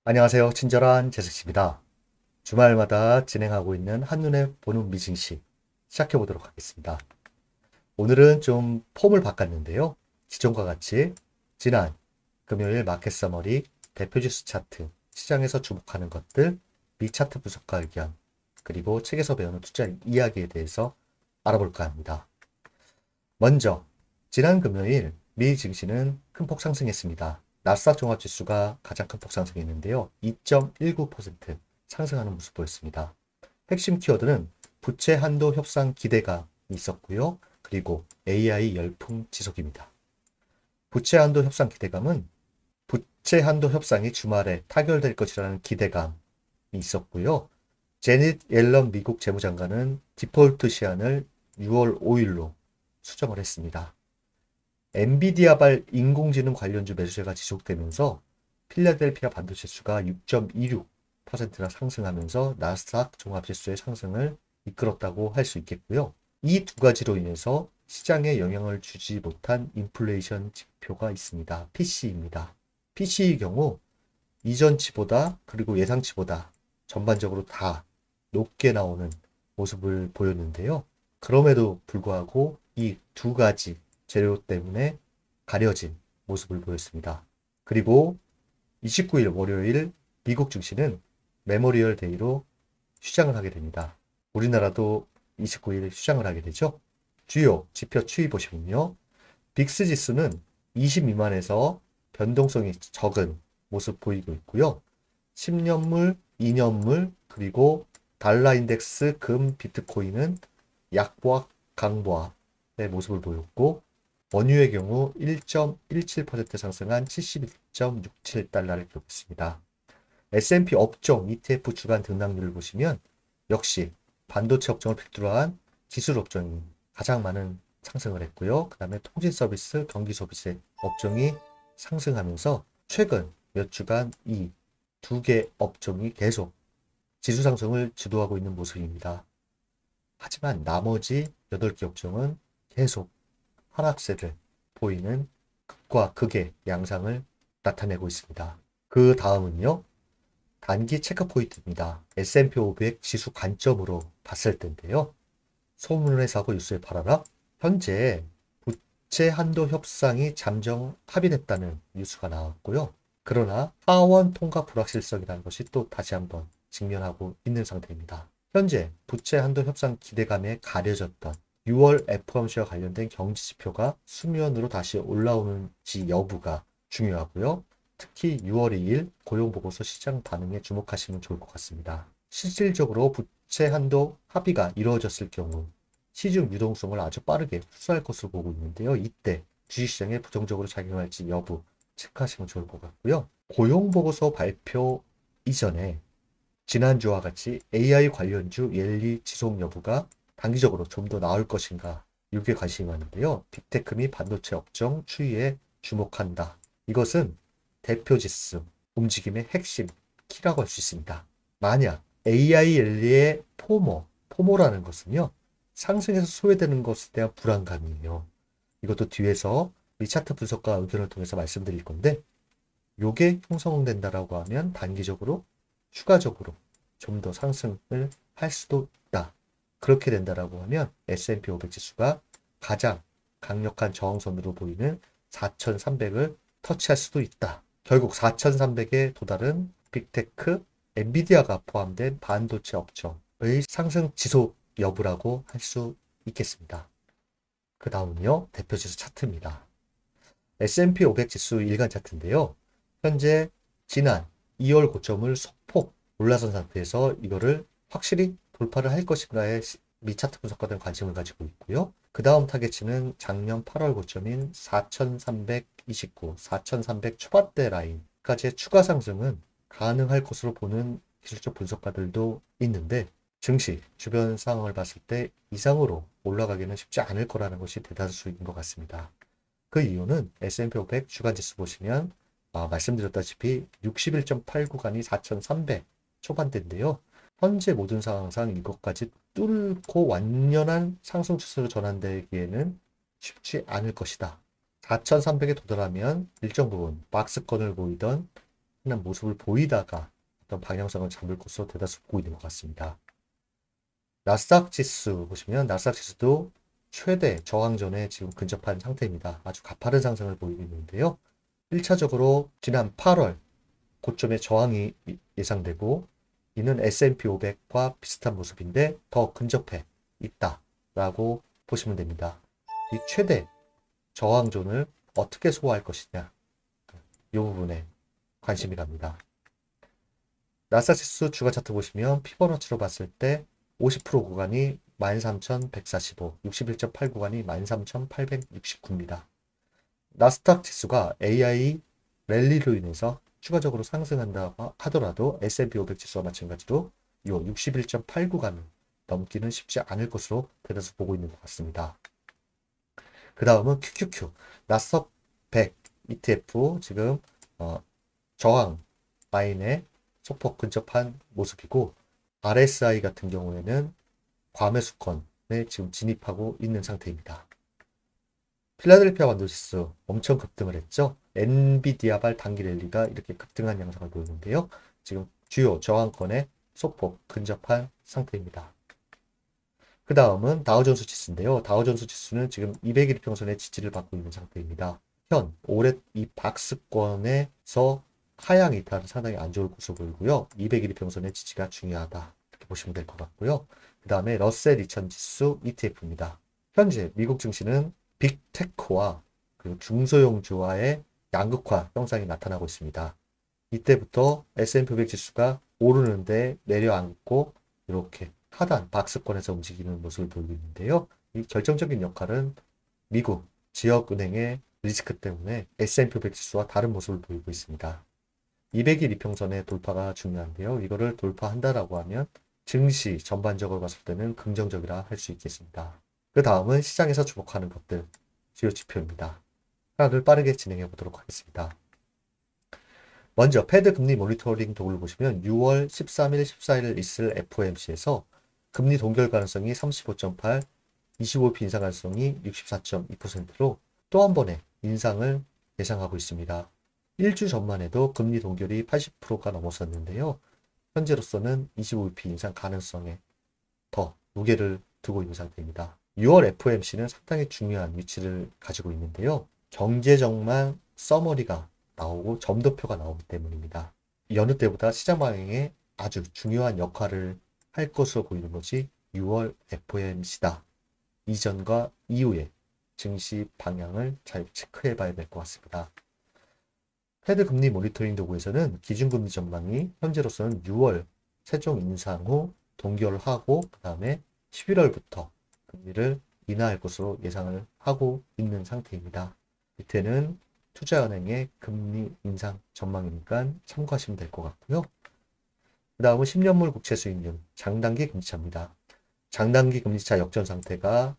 안녕하세요. 친절한 제석씨입니다. 주말마다 진행하고 있는 한눈에 보는 미증시 시작해 보도록 하겠습니다. 오늘은 좀 폼을 바꿨는데요. 기존과 같이 지난 금요일 마켓 서머리, 대표 지수 차트, 시장에서 주목하는 것들, 미 차트 분석가 의견, 그리고 책에서 배우는 투자 이야기에 대해서 알아볼까 합니다. 먼저 지난 금요일 미 증시는 큰 폭 상승했습니다. 나스닥 종합지수가 가장 큰 폭 상승했는데요. 2.19% 상승하는 모습 보였습니다. 핵심 키워드는 부채 한도 협상 기대가 있었고요. 그리고 AI 열풍 지속입니다. 부채 한도 협상 기대감은 부채 한도 협상이 주말에 타결될 것이라는 기대감이 있었고요. 제닛 옐런 미국 재무장관은 디폴트 시한을 6월 5일로 수정을 했습니다. 엔비디아발 인공지능 관련주 매수세가 지속되면서 필라델피아 반도체수가 6.26%나 상승하면서 나스닥 종합지수의 상승을 이끌었다고 할 수 있겠고요. 이 두 가지로 인해서 시장에 영향을 주지 못한 인플레이션 지표가 있습니다. PC입니다. PC의 경우 이전치보다 그리고 예상치보다 전반적으로 다 높게 나오는 모습을 보였는데요. 그럼에도 불구하고 이 두 가지 재료 때문에 가려진 모습을 보였습니다. 그리고 29일 월요일 미국 증시는 메모리얼 데이로 휴장을 하게 됩니다. 우리나라도 29일 휴장을 하게 되죠. 주요 지표 추이 보시면요. 빅스 지수는 20 미만에서 변동성이 적은 모습 보이고 있고요. 10년물, 2년물, 그리고 달러 인덱스, 금, 비트코인은 약보합, 강보합의 모습을 보였고, 원유의 경우 1.17% 상승한 71.67달러를 기록했습니다. S&P 업종 ETF 주간 등락률을 보시면 역시 반도체 업종을 필두로 한 기술 업종이 가장 많은 상승을 했고요. 그 다음에 통신 서비스, 경기 소비재 업종이 상승하면서 최근 몇 주간 이 두 개 업종이 계속 지수 상승을 주도하고 있는 모습입니다. 하지만 나머지 8개 업종은 계속 하락세를 보이는 극과 극의 양상을 나타내고 있습니다. 그 다음은요. 단기 체크 포인트입니다. S&P 500 지수 관점으로 봤을 때인데요. 소문을 사고 뉴스에 팔아라. 현재 부채 한도 협상이 잠정 합의됐다는 뉴스가 나왔고요. 그러나 하원 통과 불확실성이라는 것이 또 다시 한번 직면하고 있는 상태입니다. 현재 부채 한도 협상 기대감에 가려졌던 6월 FOMC와 관련된 경제 지표가 수면으로 다시 올라오는지 여부가 중요하고요. 특히 6월 2일 고용보고서 시장 반응에 주목하시면 좋을 것 같습니다. 실질적으로 부채 한도 합의가 이루어졌을 경우 시중 유동성을 아주 빠르게 흡수할 것으로 보고 있는데요. 이때 주식시장에 부정적으로 작용할지 여부 체크하시면 좋을 것 같고요. 고용보고서 발표 이전에 지난주와 같이 AI 관련주 랠리 지속 여부가 단기적으로 좀 더 나을 것인가 이게 관심이 많은데요. 빅테크 및 반도체 업종 추이에 주목한다. 이것은 대표 지수 움직임의 핵심 키라고 할 수 있습니다. 만약 AI 랠리의 포모라는 것은요. 상승에서 소외되는 것에 대한 불안감이에요. 이것도 뒤에서 이 차트 분석과 의견을 통해서 말씀드릴 건데 요게 형성된다라고 하면 단기적으로 추가적으로 좀 더 상승을 할 수도 있다. 그렇게 된다라고 하면 S&P 500 지수가 가장 강력한 저항선으로 보이는 4,300을 터치할 수도 있다. 결국 4,300에 도달은 빅테크, 엔비디아가 포함된 반도체 업종의 상승 지속 여부라고 할 수 있겠습니다. 그 다음은요, 대표지수 차트입니다. S&P 500 지수 일간 차트인데요. 현재 지난 2월 고점을 소폭 올라선 상태에서 이거를 확실히 돌파를 할 것인가에 미 차트 분석가들은 관심을 가지고 있고요. 그 다음 타겟치는 작년 8월 고점인 4,329, 4,300 초반대 라인까지의 추가 상승은 가능할 것으로 보는 기술적 분석가들도 있는데 증시 주변 상황을 봤을 때 이상으로 올라가기는 쉽지 않을 거라는 것이 대다수인 것 같습니다. 그 이유는 S&P 500 주간지수 보시면 말씀드렸다시피 61.8 구간이 4,300 초반대인데요. 현재 모든 상황상 이것까지 뚫고 완연한 상승 추세로 전환되기에는 쉽지 않을 것이다. 4,300에 도달하면 일정 부분 박스권을 보이던 하는 모습을 보이다가 어떤 방향성을 잡을 것으로 대다수 보고 있는 것 같습니다. 나스닥 지수 보시면 나스닥 지수도 최대 저항존에 지금 근접한 상태입니다. 아주 가파른 상승을 보이고 있는데요. 1차적으로 지난 8월 고점의 저항이 예상되고 이는 S&P 500과 비슷한 모습인데 더 근접해 있다라고 보시면 됩니다. 이 최대 저항존을 어떻게 소화할 것이냐 이 부분에 관심이 갑니다. 나스닥 지수 주가 차트 보시면 피보나치로 봤을 때 50% 구간이 13,145, 61.8 구간이 13,869입니다. 나스닥 지수가 AI 랠리로 인해서 추가적으로 상승한다 하더라도 S&P 500 지수와 마찬가지로 이 61.8 구간을 넘기는 쉽지 않을 것으로 대다수 보고 있는 것 같습니다. 그 다음은 QQQ, 나스닥 100 ETF 지금 저항 라인에 소폭 근접한 모습이고 RSI 같은 경우에는 과매수권에 지금 진입하고 있는 상태입니다. 필라델피아 완도지수 엄청 급등을 했죠. 엔비디아발 단기 랠리가 이렇게 급등한 양상을 보이는데요. 지금 주요 저항권에 소폭 근접한 상태입니다. 그 다음은 다우존스 지수인데요. 다우존스 지수는 지금 200일 평선의 지지를 받고 있는 상태입니다. 올해 이 박스권에서 하향 이탈은 상당히 안 좋을 것으로 보이고요. 200일 평선의 지지가 중요하다. 이렇게 보시면 될 것 같고요. 그 다음에 러셀 2000 지수 ETF입니다. 현재 미국 증시는 빅테크와 그리고 중소형주와의 양극화 형상이 나타나고 있습니다. 이때부터 S&P 500 지수가 오르는데 내려앉고 이렇게 하단 박스권에서 움직이는 모습을 보이고 있는데요. 이 결정적인 역할은 미국 지역은행의 리스크 때문에 S&P 500 지수와 다른 모습을 보이고 있습니다. 200일 이평선의 돌파가 중요한데요. 이거를 돌파한다라고 하면 증시 전반적으로 봤을 때는 긍정적이라 할 수 있겠습니다. 그 다음은 시장에서 주목하는 것들, 주요 지표입니다. 하나를 빠르게 진행해 보도록 하겠습니다. 먼저 패드 금리 모니터링 도구를 보시면 6월 13일, 14일 있을 FOMC에서 금리 동결 가능성이 35.8, 25bp 인상 가능성이 64.2%로 또 한 번의 인상을 예상하고 있습니다. 1주 전만 해도 금리 동결이 80%가 넘었었는데요. 현재로서는 25bp 인상 가능성에 더 무게를 두고 있는 상태입니다. 6월 FOMC는 상당히 중요한 위치를 가지고 있는데요. 경제적만 서머리가 나오고 점도표가 나오기 때문입니다. 여느 때보다 시장 방향에 아주 중요한 역할을 할 것으로 보이는 것이 6월 FOMC다. 이전과 이후의 증시 방향을 잘 체크해 봐야 될 것 같습니다. 패드 금리 모니터링 도구에서는 기준금리 전망이 현재로서는 6월 최종 인상 후 동결하고 그 다음에 11월부터 금리를 인하할 것으로 예상을 하고 있는 상태입니다. 밑에는 투자은행의 금리 인상 전망이니까 참고하시면 될 것 같고요. 그 다음은 10년물 국채 수익률, 장단기 금리차입니다. 장단기 금리차 역전 상태가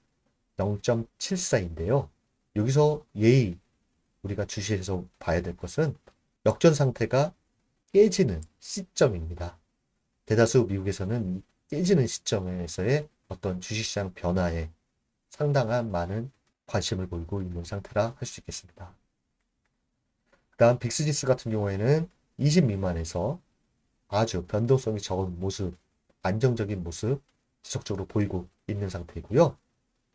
0.74인데요. 여기서 우리가 주시해서 봐야 될 것은 역전 상태가 깨지는 시점입니다. 대다수 미국에서는 깨지는 시점에서의 어떤 주식시장 변화에 상당한 많은 관심을 보이고 있는 상태라 할 수 있겠습니다. 그 다음 빅스지수 같은 경우에는 20 미만에서 아주 변동성이 적은 모습, 안정적인 모습 지속적으로 보이고 있는 상태이고요.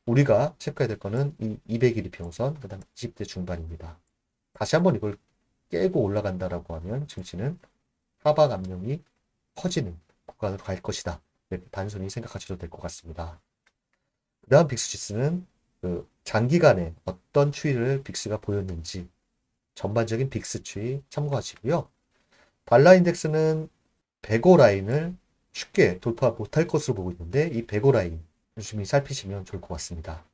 우리가 체크해야 될 거는 이 200일 이평선, 그 다음 20대 중반입니다. 다시 한번 이걸 깨고 올라간다라고 하면 증시는 하방 압력이 커지는 구간으로 갈 것이다. 이렇게 단순히 생각하셔도 될 것 같습니다. 그 다음 빅스지수는 장기간에 어떤 추이를 빅스가 보였는지 전반적인 빅스 추이 참고하시고요. 달러 인덱스는 105 라인을 쉽게 돌파 못할 것으로 보고 있는데 이 105 라인 유심히 살피시면 좋을 것 같습니다.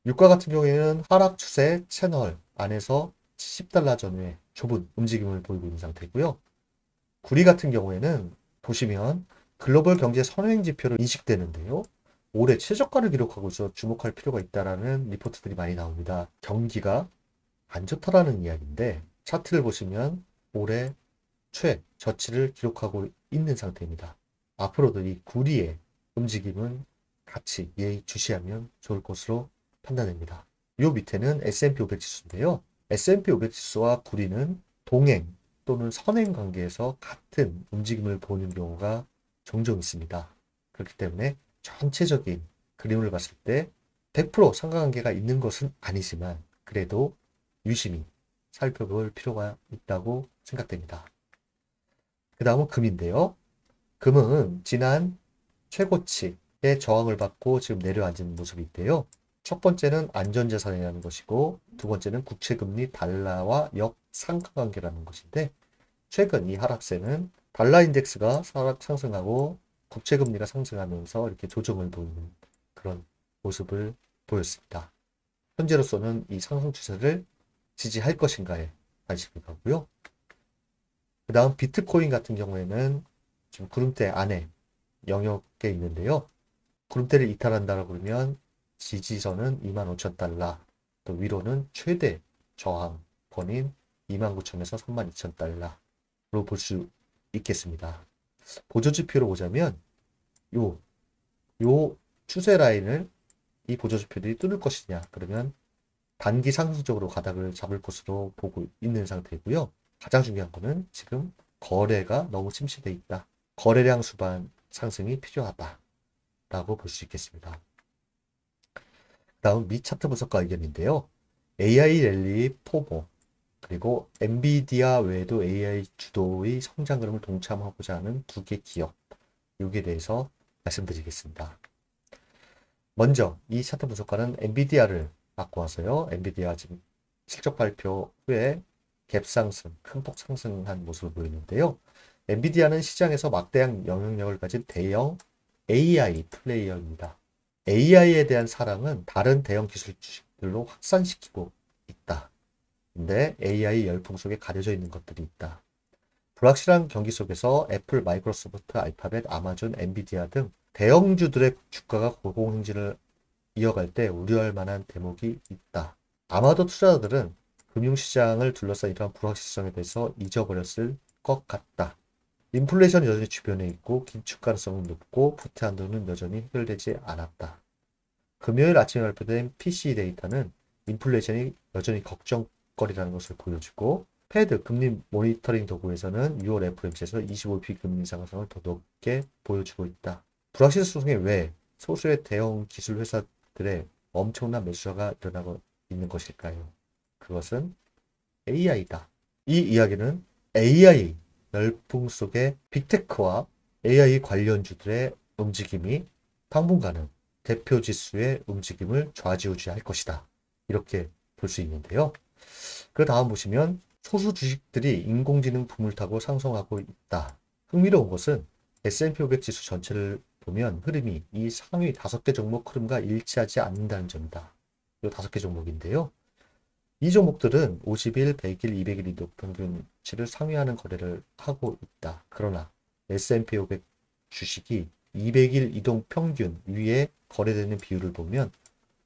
유가 같은 경우에는 하락 추세 채널 안에서 70달러 전후의 좁은 움직임을 보이고 있는 상태고요. 구리 같은 경우에는 보시면 글로벌 경제 선행 지표로 인식되는데요. 올해 최저가를 기록하고 있어 주목할 필요가 있다라는 리포트들이 많이 나옵니다. 경기가 안 좋다라는 이야기인데 차트를 보시면 올해 최저치를 기록하고 있는 상태입니다. 앞으로도 이 구리의 움직임은 같이 예의주시하면 좋을 것으로 판단됩니다. 이 밑에는 S&P 500 지수인데요. S&P 500 지수와 구리는 동행 또는 선행 관계에서 같은 움직임을 보이는 경우가 종종 있습니다. 그렇기 때문에 전체적인 그림을 봤을 때 100% 상관관계가 있는 것은 아니지만 그래도 유심히 살펴볼 필요가 있다고 생각됩니다. 그 다음은 금인데요. 금은 지난 최고치의 저항을 받고 지금 내려앉은 모습이 있대요. 첫 번째는 안전자산이라는 것이고 두 번째는 국채금리 달러와 역상관관계라는 것인데 최근 이 하락세는 달러 인덱스가 상승하고 국채금리가 상승하면서 이렇게 조정을 보이는 그런 모습을 보였습니다. 현재로서는 이 상승 추세를 지지할 것인가에 관심이 가고요. 그 다음 비트코인 같은 경우에는 지금 구름대 안에 영역에 있는데요. 구름대를 이탈한다고 그러면 지지선은 25,000달러, 또 위로는 최대 저항권인 29,000에서 32,000달러로 볼 수 있겠습니다. 보조지표로 보자면 요 추세 라인을 이 보조지표들이 뚫을 것이냐 그러면 단기 상승적으로 가닥을 잡을 것으로 보고 있는 상태이고요. 가장 중요한 거는 지금 거래가 너무 침체되어 있다. 거래량 수반 상승이 필요하다라고 볼 수 있겠습니다. 다음 미 차트 분석가 의견인데요. AI 랠리 포모 그리고 엔비디아 외에도 AI 주도의 성장 그림을 동참하고자 하는 두 개 기업 여기에 대해서 말씀드리겠습니다. 먼저 이 차트 분석가는 엔비디아를 갖고 와서요. 엔비디아 지금 실적 발표 후에 갭 상승, 큰 폭 상승한 모습을 보이는데요. 엔비디아는 시장에서 막대한 영향력을 가진 대형 AI 플레이어입니다. AI에 대한 사랑은 다른 대형 기술 주식들로 확산시키고 있다. 근데 AI 열풍 속에 가려져 있는 것들이 있다. 불확실한 경기 속에서 애플, 마이크로소프트, 알파벳, 아마존, 엔비디아 등 대형주들의 주가가 고공행진을 이어갈 때 우려할 만한 대목이 있다. 아마도 투자자들은 금융시장을 둘러싼 이러한 불확실성에 대해서 잊어버렸을 것 같다. 인플레이션이 여전히 주변에 있고 긴축 가능성은 높고 부채 한도는 여전히 해결되지 않았다. 금요일 아침에 발표된 PCE 데이터는 인플레이션이 여전히 걱정거리라는 것을 보여주고 패드 금리 모니터링 도구에서는 6월 FOMC에서 25bp 금리 인상 가능성을 더 높게 보여주고 있다. 불확실성 속에 왜 소수의 대형 기술 회사들의 엄청난 매수가 일어나고 있는 것일까요? 그것은 AI다. 이 이야기는 AI 열풍 속의 빅테크와 AI 관련주들의 움직임이 당분간은 대표 지수의 움직임을 좌지우지할 것이다. 이렇게 볼 수 있는데요. 그 다음 보시면 소수 주식들이 인공지능 붐을 타고 상승하고 있다. 흥미로운 것은 S&P 500 지수 전체를 보면 흐름이 이 상위 5개 종목 흐름과 일치하지 않는다는 점이다. 이 5개 종목인데요. 이 종목들은 50일, 100일, 200일 이동 평균치를 상회하는 거래를 하고 있다. 그러나 S&P 500 주식이 200일 이동 평균 위에 거래되는 비율을 보면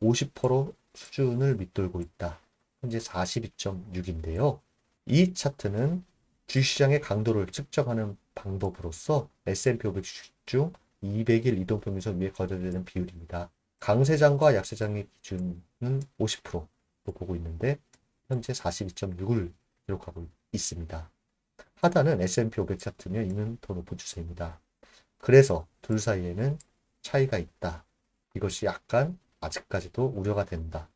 50% 수준을 밑돌고 있다. 현재 42.6인데요. 이 차트는 주시장의 강도를 측정하는 방법으로서 S&P 500 주식 중 200일 이동평균선 위에 거래되는 비율입니다. 강세장과 약세장의 기준은 50%로 보고 있는데 현재 42.6을 기록하고 있습니다. 하단은 S&P 500 차트며 이는 더 높은 추세입니다. 그래서 둘 사이에는 차이가 있다. 이것이 약간 아직까지도 우려가 된다.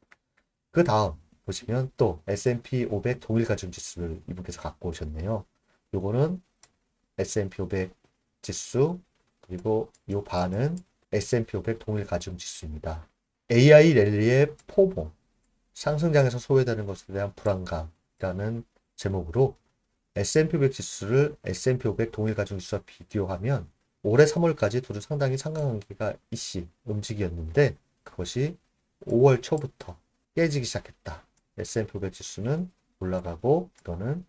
그 다음 보시면 또 S&P 500 동일 가중 지수를 이분께서 갖고 오셨네요. 요거는 S&P 500 지수 그리고 요 반은 S&P 500 동일 가중 지수입니다. AI 랠리의 포모 상승장에서 소외되는 것에 대한 불안감이라는 제목으로 S&P 500 지수를 S&P 500 동일 가중 지수와 비교하면 올해 3월까지 둘은 상당히 상관관계가 이씨 움직였는데 그것이 5월 초부터 깨지기 시작했다. S&P 500 지수는 올라가고 또는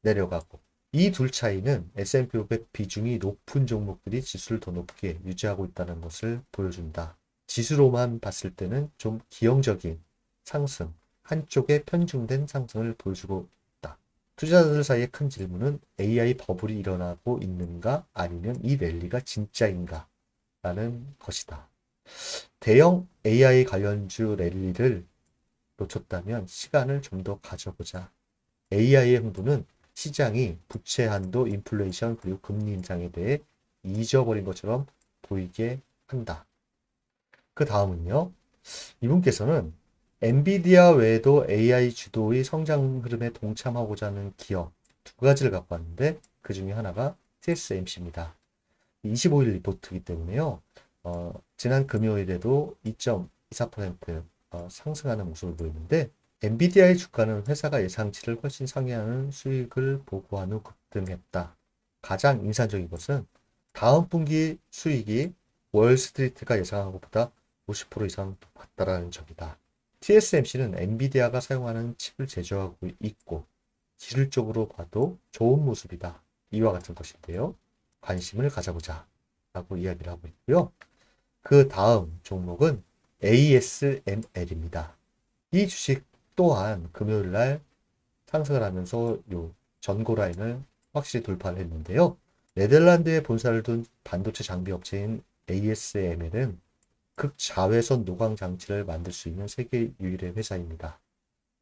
내려가고 이 둘 차이는 S&P 500 비중이 높은 종목들이 지수를 더 높게 유지하고 있다는 것을 보여준다. 지수로만 봤을 때는 좀 기형적인 상승, 한쪽에 편중된 상승을 보여주고 있다. 투자자들 사이의 큰 질문은 AI 버블이 일어나고 있는가 아니면 이 랠리가 진짜인가 라는 것이다. 대형 AI 관련주 랠리를 놓쳤다면 시간을 좀 더 가져보자. AI의 흥분은 시장이 부채 한도, 인플레이션, 그리고 금리 인상에 대해 잊어버린 것처럼 보이게 한다. 그 다음은요. 이분께서는 엔비디아 외에도 AI 주도의 성장 흐름에 동참하고자 하는 기업 두 가지를 갖고 왔는데 그 중에 하나가 TSMC입니다. 25일 리포트이기 때문에요. 지난 금요일에도 2.24% 상승하는 모습을 보이는데 엔비디아의 주가는 회사가 예상치를 훨씬 상회하는 수익을 보고한 후 급등했다. 가장 인상적인 것은 다음 분기 수익이 월스트리트가 예상한 것보다 50% 이상 높았다라는 점이다. TSMC는 엔비디아가 사용하는 칩을 제조하고 있고 기술적으로 봐도 좋은 모습이다. 이와 같은 것인데요. 관심을 가져보자 라고 이야기를 하고 있고요. 그 다음 종목은 ASML입니다. 이 주식 또한 금요일 날 상승을 하면서 요 전고 라인을 확실히 돌파를 했는데요. 네덜란드에 본사를 둔 반도체 장비 업체인 ASML은 극자외선 노광 장치를 만들 수 있는 세계 유일의 회사입니다.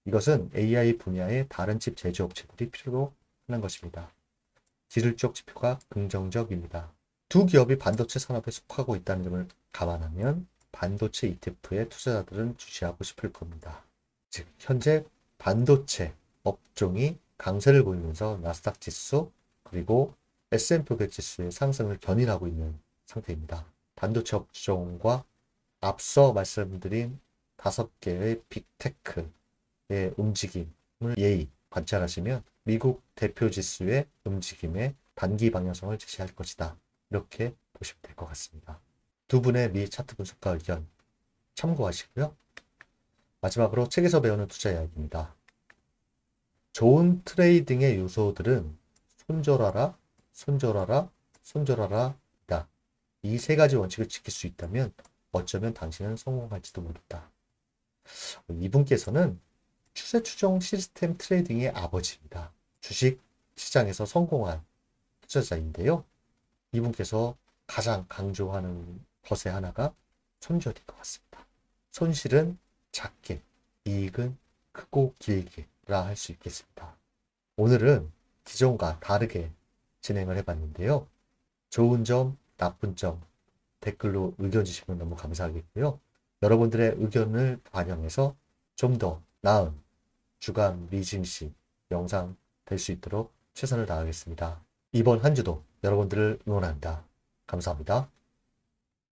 이것은 AI 분야의 다른 칩 제조업체들이 필요로 하는 것입니다. 기술적 지표가 긍정적입니다. 두 기업이 반도체 산업에 속하고 있다는 점을 감안하면 반도체 ETF에 투자자들은 주시하고 싶을 겁니다. 즉, 현재 반도체 업종이 강세를 보이면서 나스닥 지수 그리고 S&P 500 지수의 상승을 견인하고 있는 상태입니다. 반도체 업종과 앞서 말씀드린 5개의 빅테크의 움직임을 예의 관찰하시면 미국 대표 지수의 움직임의 단기 방향성을 제시할 것이다. 이렇게 보시면 될 것 같습니다. 두 분의 미 차트 분석과 의견 참고하시고요. 마지막으로 책에서 배우는 투자 이야기입니다. 좋은 트레이딩의 요소들은 손절하라, 손절하라, 손절하라 다. 이 세 가지 원칙을 지킬 수 있다면 어쩌면 당신은 성공할지도 모른다. 이분께서는 추세 추종 시스템 트레이딩의 아버지입니다. 주식 시장에서 성공한 투자자인데요. 이분께서 가장 강조하는 것의 하나가 손절인 것 같습니다. 손실은 작게, 이익은 크고 길게라 할 수 있겠습니다. 오늘은 기존과 다르게 진행을 해봤는데요. 좋은 점, 나쁜 점 댓글로 의견 주시면 너무 감사하겠고요. 여러분들의 의견을 반영해서 좀 더 나은 주간 미증시 영상 될 수 있도록 최선을 다하겠습니다. 이번 한 주도 여러분들을 응원합니다. 감사합니다.